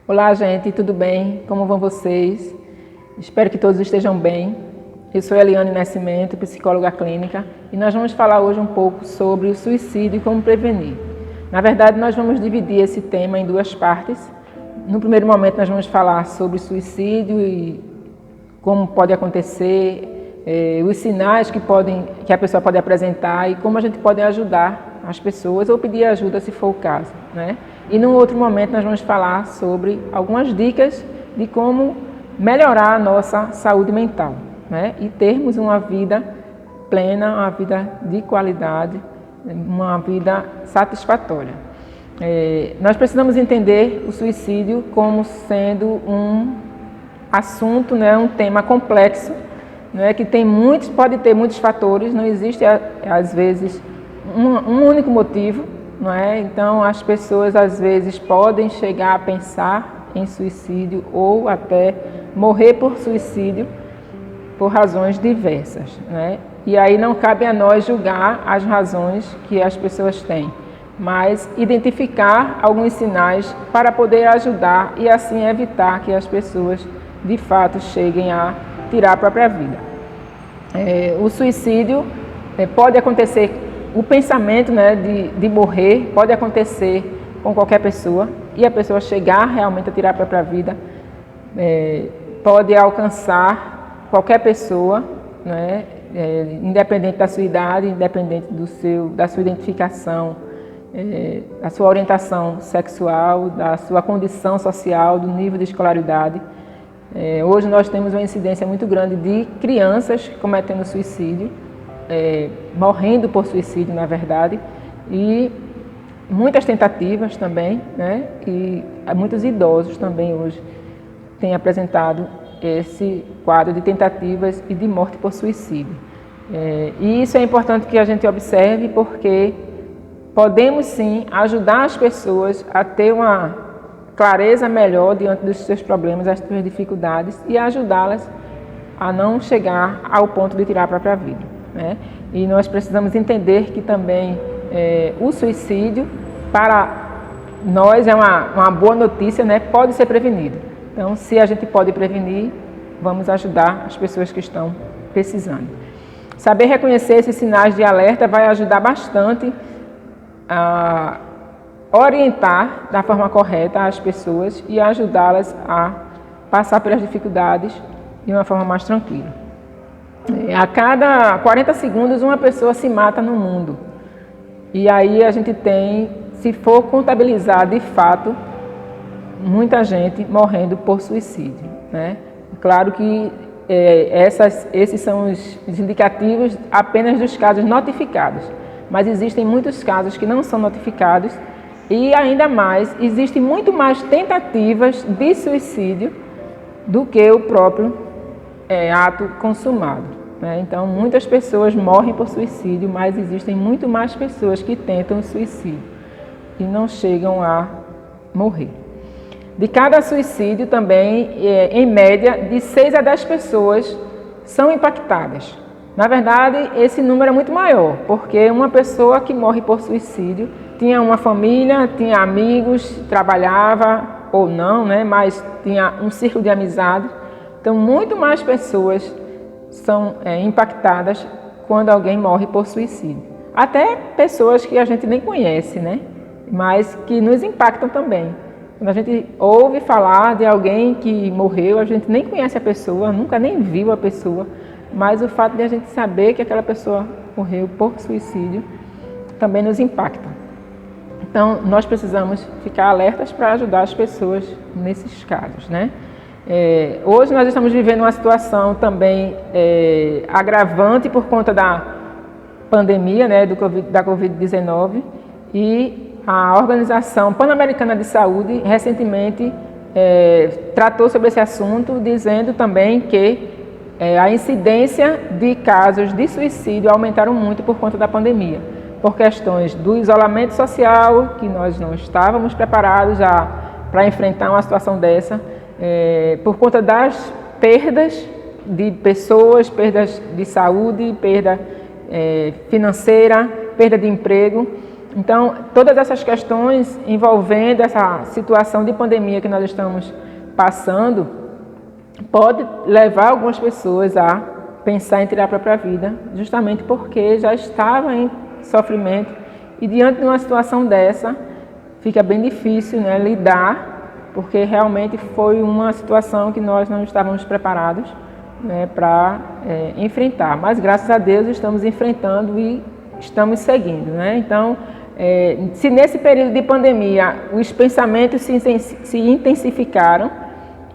Olá, gente, tudo bem? Como vão vocês? Espero que todos estejam bem. Eu sou Eliane Nascimento, psicóloga clínica, e nós vamos falar hoje um pouco sobre o suicídio e como prevenir. Na verdade, nós vamos dividir esse tema em duas partes. No primeiro momento, nós vamos falar sobre suicídio e como pode acontecer, os sinais que a pessoa pode apresentar e como a gente pode ajudar as pessoas ou pedir ajuda se for o caso, né? E num outro momento nós vamos falar sobre algumas dicas de como melhorar a nossa saúde mental, né? E termos uma vida plena, uma vida de qualidade, uma vida satisfatória. Nós precisamos entender o suicídio como sendo um assunto, né, um tema complexo, né, que pode ter muitos fatores, não existe às vezes um único motivo, não é? Então as pessoas às vezes podem chegar a pensar em suicídio ou até morrer por suicídio por razões diversas, né? E aí não cabe a nós julgar as razões que as pessoas têm, mas identificar alguns sinais para poder ajudar e assim evitar que as pessoas de fato cheguem a tirar a própria vida. O suicídio pode acontecer, o pensamento, né, de morrer pode acontecer com qualquer pessoa e a pessoa chegar realmente a tirar a própria vida pode alcançar qualquer pessoa, né, independente da sua idade, independente da sua identificação, da sua orientação sexual, da sua condição social, do nível de escolaridade. Hoje nós temos uma incidência muito grande de crianças cometendo suicídio, morrendo por suicídio, na verdade, e muitas tentativas também, né? E muitos idosos também hoje têm apresentado esse quadro de tentativas e de morte por suicídio. E isso é importante que a gente observe porque podemos sim ajudar as pessoas a ter uma clareza melhor diante dos seus problemas, das suas dificuldades e ajudá-las a não chegar ao ponto de tirar a própria vida, né? E nós precisamos entender que também o suicídio, para nós, é uma boa notícia, né? Pode ser prevenido. Então, se a gente pode prevenir, vamos ajudar as pessoas que estão precisando. Saber reconhecer esses sinais de alerta vai ajudar bastante a orientar da forma correta as pessoas e ajudá-las a passar pelas dificuldades de uma forma mais tranquila. A cada 40 segundos uma pessoa se mata no mundo. E aí a gente tem, se for contabilizar de fato, muita gente morrendo por suicídio, né? Claro que esses são os indicativos apenas dos casos notificados, mas existem muitos casos que não são notificados e ainda mais, existem muito mais tentativas de suicídio do que o próprio ato consumado, né? Então, muitas pessoas morrem por suicídio, mas existem muito mais pessoas que tentam suicídio e não chegam a morrer. De cada suicídio também, em média, de 6 a 10 pessoas são impactadas. Na verdade, esse número é muito maior, porque uma pessoa que morre por suicídio tinha uma família, tinha amigos, trabalhava ou não, né? Mas tinha um círculo de amizade. Então, muito mais pessoas são impactadas quando alguém morre por suicídio. Até pessoas que a gente nem conhece, né? Mas que nos impactam também. Quando a gente ouve falar de alguém que morreu, a gente nem conhece a pessoa, nunca nem viu a pessoa, mas o fato de a gente saber que aquela pessoa morreu por suicídio também nos impacta. Então, nós precisamos ficar alertas para ajudar as pessoas nesses casos, né? Hoje nós estamos vivendo uma situação também agravante por conta da pandemia, né, da Covid-19, e a Organização Pan-Americana de Saúde recentemente tratou sobre esse assunto, dizendo também que a incidência de casos de suicídio aumentaram muito por conta da pandemia, por questões do isolamento social, que nós não estávamos preparados já para enfrentar uma situação dessa, por conta das perdas de pessoas, perdas de saúde, perda financeira, perda de emprego. Então, todas essas questões envolvendo essa situação de pandemia que nós estamos passando, pode levar algumas pessoas a pensar em tirar a própria vida, justamente porque já estava em sofrimento e diante de uma situação dessa, fica bem difícil, né, lidar, porque realmente foi uma situação que nós não estávamos preparados, né, para enfrentar. Mas graças a Deus estamos enfrentando e estamos seguindo, né? Então, se nesse período de pandemia os pensamentos se intensificaram,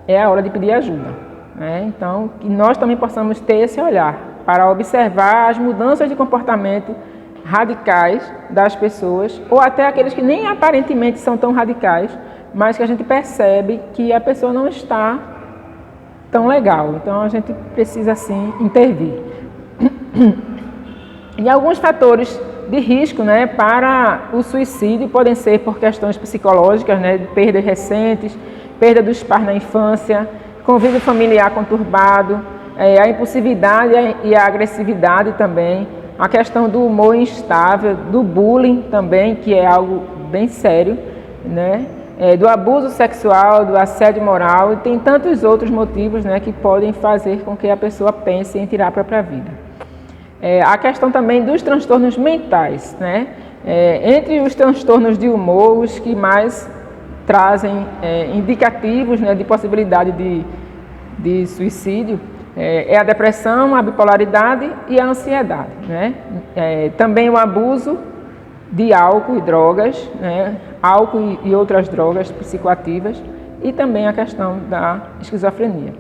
é a hora de pedir ajuda, né? Então, que nós também possamos ter esse olhar para observar as mudanças de comportamento radicais das pessoas, ou até aqueles que nem aparentemente são tão radicais, mas que a gente percebe que a pessoa não está tão legal. Então, a gente precisa, sim, intervir. E alguns fatores de risco, né, para o suicídio podem ser por questões psicológicas, né, de perdas recentes, perda dos pais na infância, convívio familiar conturbado, a impulsividade e a agressividade também, a questão do humor instável, do bullying também, que é algo bem sério, né, do abuso sexual, do assédio moral, e tem tantos outros motivos, né, que podem fazer com que a pessoa pense em tirar a própria vida. A questão também dos transtornos mentais, né? Entre os transtornos de humor, os que mais trazem indicativos, né, de possibilidade de suicídio, é a depressão, a bipolaridade e a ansiedade, né? Também o abuso de álcool e drogas, né? Álcool e outras drogas psicoativas, e também a questão da esquizofrenia.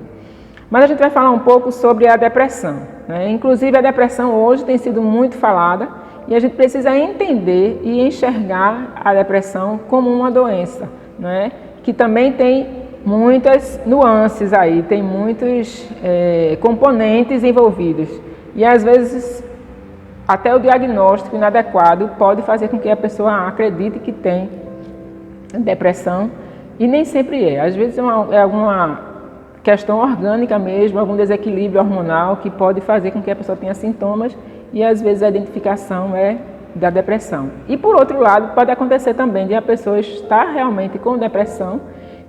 Mas a gente vai falar um pouco sobre a depressão, né? Inclusive a depressão hoje tem sido muito falada e a gente precisa entender e enxergar a depressão como uma doença, né? Que também tem muitas nuances aí, tem muitos componentes envolvidos e às vezes até o diagnóstico inadequado pode fazer com que a pessoa acredite que tem depressão e nem sempre é. Às vezes é alguma questão orgânica mesmo, algum desequilíbrio hormonal que pode fazer com que a pessoa tenha sintomas e às vezes a identificação é da depressão. E por outro lado, pode acontecer também de a pessoa estar realmente com depressão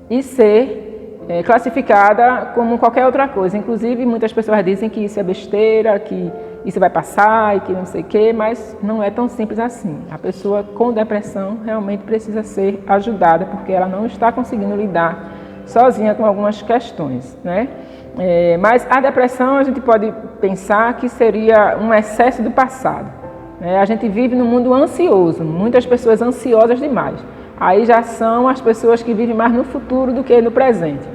e ser classificada como qualquer outra coisa. Inclusive, muitas pessoas dizem que isso é besteira, que isso vai passar e que não sei o quê, mas não é tão simples assim. A pessoa com depressão realmente precisa ser ajudada porque ela não está conseguindo lidar sozinha com algumas questões, né? Mas a depressão a gente pode pensar que seria um excesso do passado, né? A gente vive num mundo ansioso, muitas pessoas ansiosas demais. Aí já são as pessoas que vivem mais no futuro do que no presente.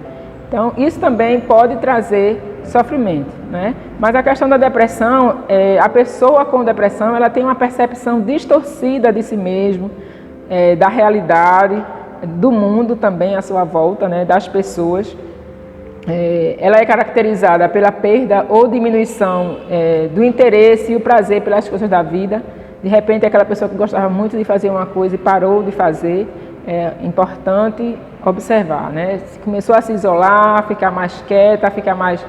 Então isso também pode trazer sofrimento, né? Mas a questão da depressão, a pessoa com depressão ela tem uma percepção distorcida de si mesmo, da realidade, do mundo também à sua volta, né, das pessoas. Ela é caracterizada pela perda ou diminuição do interesse e o prazer pelas coisas da vida. De repente, aquela pessoa que gostava muito de fazer uma coisa e parou de fazer. É importante observar, né? Começou a se isolar, a ficar mais quieta, a ficar mais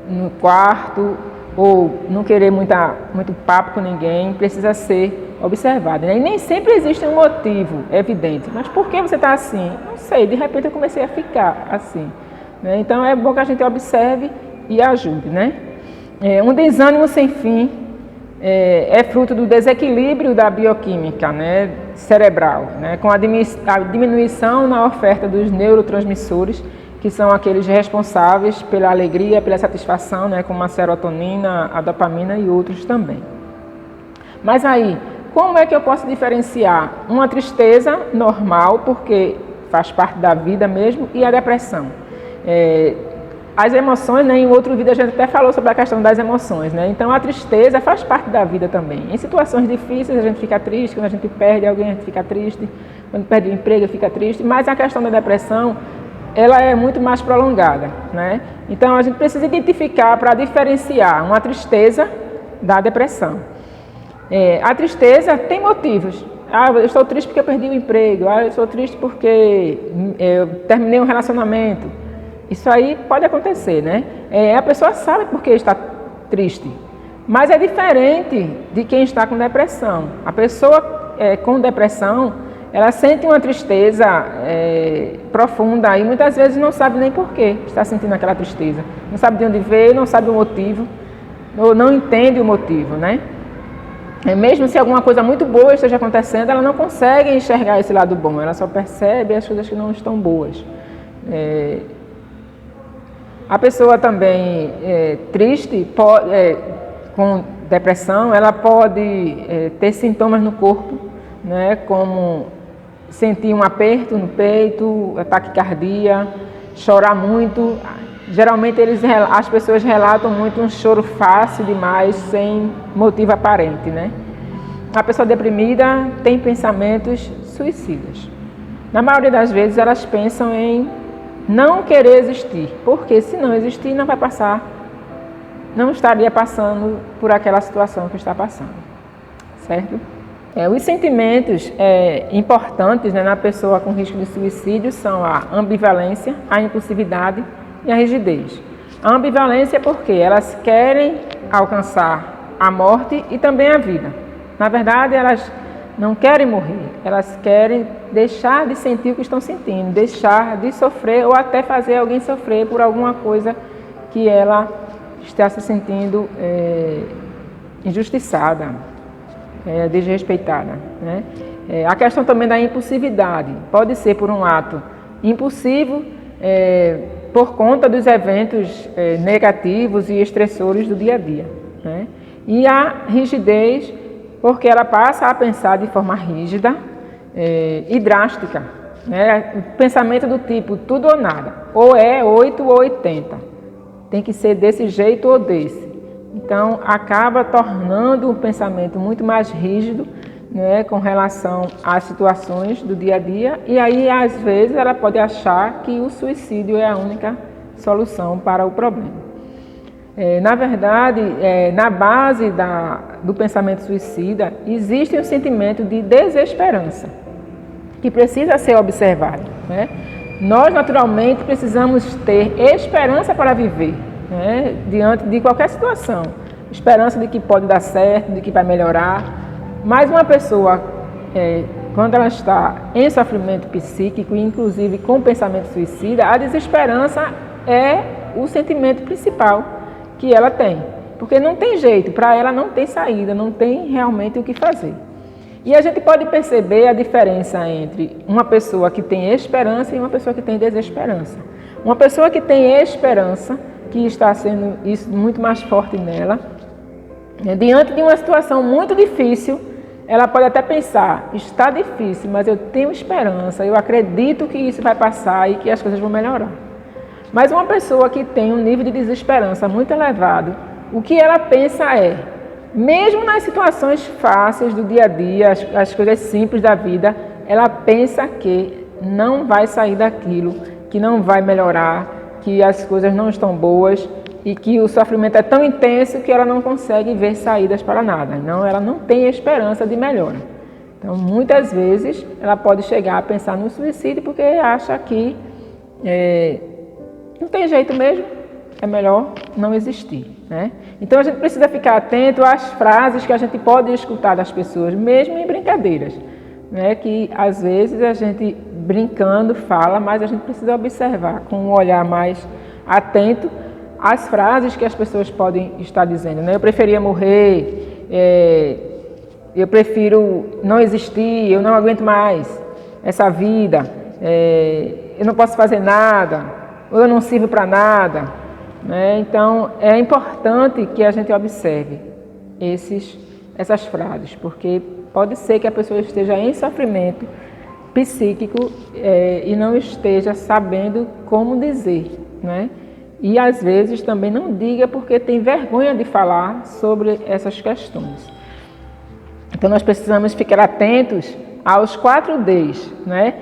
no quarto, ou não querer muito papo com ninguém, precisa ser observado, né? E nem sempre existe um motivo evidente. Mas por que você está assim? Não sei, de repente eu comecei a ficar assim, né? Então é bom que a gente observe e ajude, né? Um desânimo sem fim é fruto do desequilíbrio da bioquímica, né, cerebral, né, com a diminuição na oferta dos neurotransmissores, que são aqueles responsáveis pela alegria, pela satisfação, né, como a serotonina, a dopamina e outros também. Mas aí, como é que eu posso diferenciar uma tristeza normal, porque faz parte da vida mesmo, e a depressão? As emoções, né, em outro vídeo a gente até falou sobre a questão das emoções, né? Então a tristeza faz parte da vida também. Em situações difíceis a gente fica triste, quando a gente perde alguém a gente fica triste, quando perde o emprego fica triste, mas a questão da depressão ela é muito mais prolongada, né? Então a gente precisa identificar para diferenciar uma tristeza da depressão. A tristeza tem motivos. Eu estou triste porque eu perdi o emprego, eu estou triste porque eu terminei um relacionamento. Isso aí pode acontecer, né? A pessoa sabe por que está triste, mas é diferente de quem está com depressão. A pessoa com depressão, ela sente uma tristeza profunda e muitas vezes não sabe nem por que está sentindo aquela tristeza. Não sabe de onde veio, não sabe o motivo, ou não entende o motivo, né? Mesmo se alguma coisa muito boa esteja acontecendo, ela não consegue enxergar esse lado bom, ela só percebe as coisas que não estão boas. A pessoa também triste, com depressão, ela pode ter sintomas no corpo, né, como sentir um aperto no peito, taquicardia, chorar muito. Geralmente as pessoas relatam muito um choro fácil demais, sem motivo aparente, né? A pessoa deprimida tem pensamentos suicidas. Na maioria das vezes elas pensam em não querer existir, porque se não existir não vai passar, não estaria passando por aquela situação que está passando, certo? Os sentimentos importantes, né, na pessoa com risco de suicídio são a ambivalência, a impulsividade e a rigidez. A ambivalência é porque elas querem alcançar a morte e também a vida. Na verdade, elas não querem morrer, elas querem deixar de sentir o que estão sentindo, deixar de sofrer ou até fazer alguém sofrer por alguma coisa que ela está se sentindo injustiçada, desrespeitada, né? A questão também da impulsividade pode ser por um ato impulsivo, por conta dos eventos negativos e estressores do dia a dia, né? E a rigidez, porque ela passa a pensar de forma rígida e drástica, né? O pensamento do tipo tudo ou nada, ou é 8 ou 80, tem que ser desse jeito ou desse. Então acaba tornando um pensamento muito mais rígido, né, com relação às situações do dia a dia, e aí às vezes ela pode achar que o suicídio é a única solução para o problema. Na verdade, na base do pensamento suicida, existe um sentimento de desesperança, que precisa ser observado, né? Nós, naturalmente, precisamos ter esperança para viver, né, diante de qualquer situação. Esperança de que pode dar certo, de que vai melhorar. Mas uma pessoa, quando ela está em sofrimento psíquico, inclusive com pensamento suicida, a desesperança é o sentimento principal que ela tem. Porque não tem jeito, para ela não tem saída, não tem realmente o que fazer. E a gente pode perceber a diferença entre uma pessoa que tem esperança e uma pessoa que tem desesperança. Uma pessoa que tem esperança, que está sendo isso muito mais forte nela, diante de uma situação muito difícil, ela pode até pensar, está difícil, mas eu tenho esperança, eu acredito que isso vai passar e que as coisas vão melhorar. Mas uma pessoa que tem um nível de desesperança muito elevado, o que ela pensa é, mesmo nas situações fáceis do dia a dia, as coisas simples da vida, ela pensa que não vai sair daquilo, que não vai melhorar, que as coisas não estão boas e que o sofrimento é tão intenso que ela não consegue ver saídas para nada. Não, ela não tem esperança de melhora. Então, muitas vezes, ela pode chegar a pensar no suicídio porque acha que não tem jeito mesmo, é melhor não existir, né? Então, a gente precisa ficar atento às frases que a gente pode escutar das pessoas, mesmo em brincadeiras, né? Que, às vezes, a gente brincando fala, mas a gente precisa observar com um olhar mais atento as frases que as pessoas podem estar dizendo, né? Eu preferia morrer, eu prefiro não existir, eu não aguento mais essa vida, eu não posso fazer nada, ou eu não sirvo para nada, né? Então, é importante que a gente observe essas frases, porque pode ser que a pessoa esteja em sofrimento psíquico e não esteja sabendo como dizer, né? E às vezes também não diga porque tem vergonha de falar sobre essas questões. Então nós precisamos ficar atentos aos 4 Ds, né?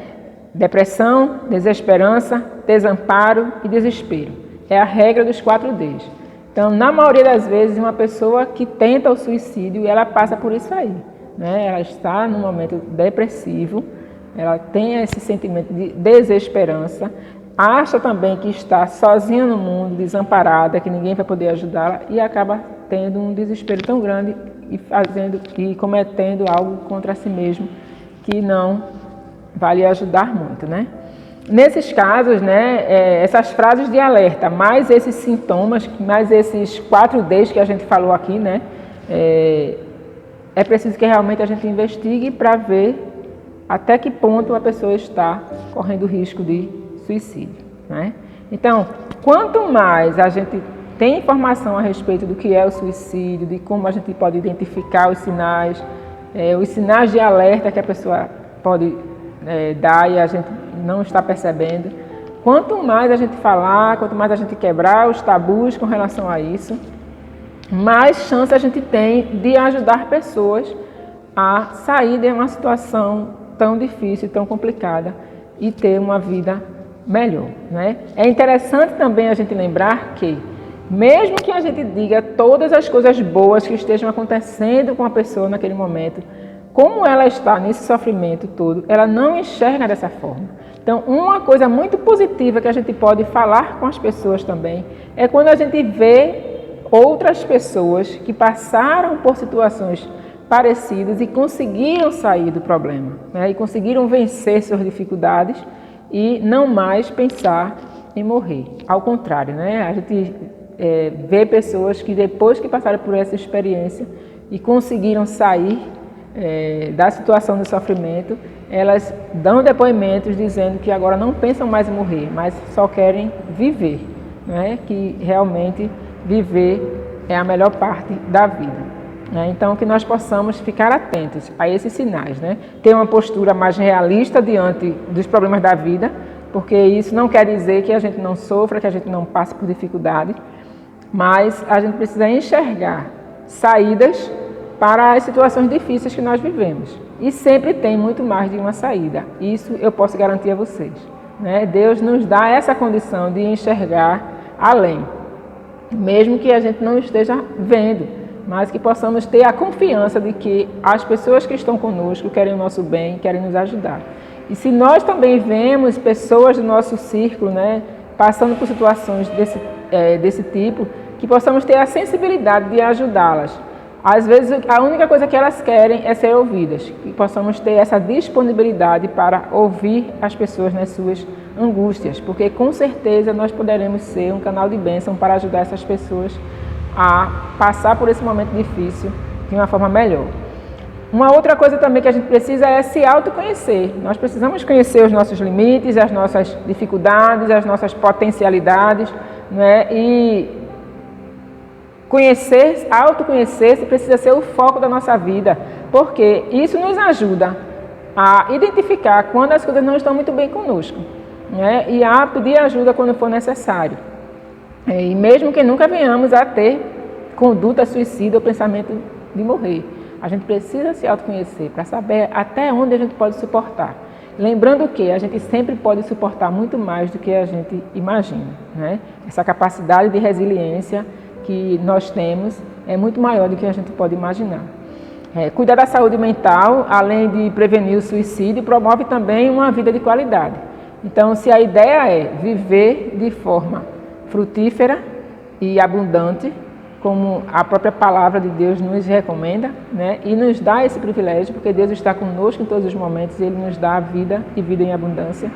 Depressão, desesperança, desamparo e desespero. É a regra dos 4 Ds. Então, na maioria das vezes, uma pessoa que tenta o suicídio, ela passa por isso aí, né? Ela está num momento depressivo, ela tem esse sentimento de desesperança, acha também que está sozinha no mundo, desamparada, que ninguém vai poder ajudá-la e acaba tendo um desespero tão grande e cometendo algo contra si mesmo que não vai lhe ajudar muito, né? Nesses casos, né, essas frases de alerta, mais esses sintomas, mais esses 4Ds que a gente falou aqui, né, é preciso que realmente a gente investigue para ver até que ponto a pessoa está correndo risco de suicídio, né? Então, quanto mais a gente tem informação a respeito do que é o suicídio, de como a gente pode identificar os sinais de alerta que a pessoa pode dar e a gente não está percebendo, quanto mais a gente falar, quanto mais a gente quebrar os tabus com relação a isso, mais chance a gente tem de ajudar pessoas a sair de uma situação tão difícil, tão complicada e ter uma vida melhor, né? É interessante também a gente lembrar que, mesmo que a gente diga todas as coisas boas que estejam acontecendo com a pessoa naquele momento, como ela está nesse sofrimento todo, ela não enxerga dessa forma. Então, uma coisa muito positiva que a gente pode falar com as pessoas também é quando a gente vê outras pessoas que passaram por situações parecidas e conseguiram sair do problema, né? E conseguiram vencer suas dificuldades e não mais pensar em morrer. Ao contrário, né? A gente vê pessoas que depois que passaram por essa experiência e conseguiram sair da situação do sofrimento, elas dão depoimentos dizendo que agora não pensam mais em morrer, mas só querem viver, né? Que realmente viver é a melhor parte da vida. Então, que nós possamos ficar atentos a esses sinais, né? Ter uma postura mais realista diante dos problemas da vida, porque isso não quer dizer que a gente não sofra, que a gente não passe por dificuldade, mas a gente precisa enxergar saídas para as situações difíceis que nós vivemos. E sempre tem muito mais de uma saída. Isso eu posso garantir a vocês, né? Deus nos dá essa condição de enxergar além, mesmo que a gente não esteja vendo, mas que possamos ter a confiança de que as pessoas que estão conosco querem o nosso bem, querem nos ajudar. E se nós também vemos pessoas do nosso círculo, né, passando por situações desse tipo, que possamos ter a sensibilidade de ajudá-las. Às vezes, a única coisa que elas querem é ser ouvidas, que possamos ter essa disponibilidade para ouvir as pessoas nas suas angústias, porque com certeza nós poderemos ser um canal de bênção para ajudar essas pessoas a passar por esse momento difícil de uma forma melhor. Uma outra coisa também que a gente precisa é se autoconhecer. Nós precisamos conhecer os nossos limites, as nossas dificuldades, as nossas potencialidades, né? E autoconhecer-se precisa ser o foco da nossa vida, porque isso nos ajuda a identificar quando as coisas não estão muito bem conosco, né? E a pedir ajuda quando for necessário. E mesmo que nunca venhamos a ter conduta suicida ou pensamento de morrer, a gente precisa se autoconhecer para saber até onde a gente pode suportar. Lembrando que a gente sempre pode suportar muito mais do que a gente imagina, né? Essa capacidade de resiliência que nós temos é muito maior do que a gente pode imaginar. Cuidar da saúde mental, além de prevenir o suicídio, promove também uma vida de qualidade. Então, se a ideia é viver de forma frutífera e abundante, como a própria palavra de Deus nos recomenda, né? E nos dá esse privilégio, porque Deus está conosco em todos os momentos, Ele nos dá a vida e vida em abundância,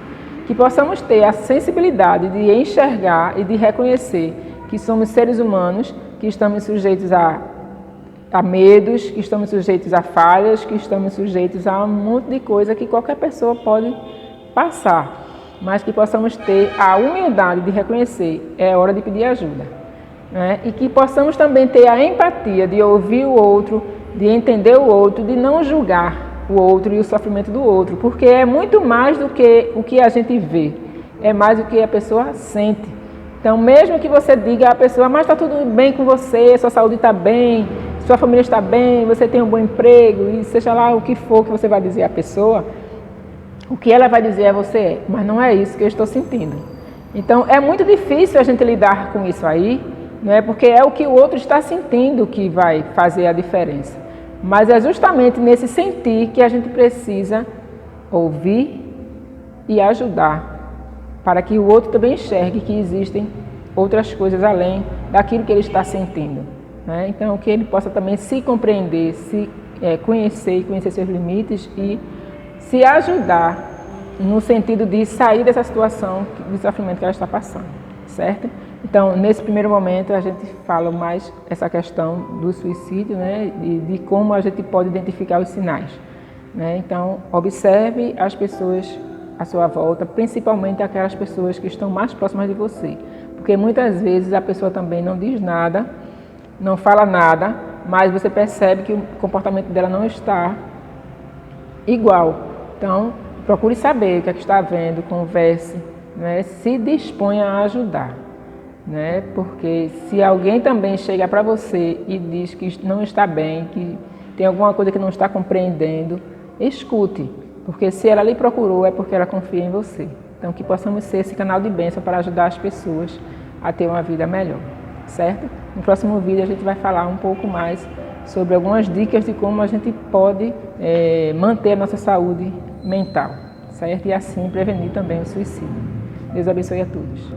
que possamos ter a sensibilidade de enxergar e de reconhecer que somos seres humanos, que estamos sujeitos a medos, que estamos sujeitos a falhas, que estamos sujeitos a um monte de coisa que qualquer pessoa pode passar, mas que possamos ter a humildade de reconhecer, é hora de pedir ajuda, né? E que possamos também ter a empatia de ouvir o outro, de entender o outro, de não julgar o outro e o sofrimento do outro, porque é muito mais do que o que a gente vê, é mais o que a pessoa sente. Então, mesmo que você diga à pessoa, mas está tudo bem com você, sua saúde está bem, sua família está bem, você tem um bom emprego, e seja lá o que for que você vai dizer à pessoa, o que ela vai dizer a você mas não é isso que eu estou sentindo. Então, é muito difícil a gente lidar com isso aí, né? Porque é o que o outro está sentindo que vai fazer a diferença. Mas é justamente nesse sentir que a gente precisa ouvir e ajudar, para que o outro também enxergue que existem outras coisas além daquilo que ele está sentindo, né? Então, que ele possa também se compreender, conhecer seus limites e se ajudar no sentido de sair dessa situação de sofrimento que ela está passando, certo? Então, nesse primeiro momento, a gente fala mais essa questão do suicídio, né? De como a gente pode identificar os sinais, né? Então, observe as pessoas à sua volta, principalmente aquelas pessoas que estão mais próximas de você, porque muitas vezes a pessoa também não diz nada, não fala nada, mas você percebe que o comportamento dela não está igual. Então, procure saber o que é que está vendo, converse, né? Se disponha a ajudar, né? Porque se alguém também chega para você e diz que não está bem, que tem alguma coisa que não está compreendendo, escute, porque se ela lhe procurou é porque ela confia em você. Então, que possamos ser esse canal de bênção para ajudar as pessoas a ter uma vida melhor, certo? No próximo vídeo a gente vai falar um pouco mais sobre algumas dicas de como a gente pode manter a nossa saúde mental, certo? E assim prevenir também o suicídio. Deus abençoe a todos.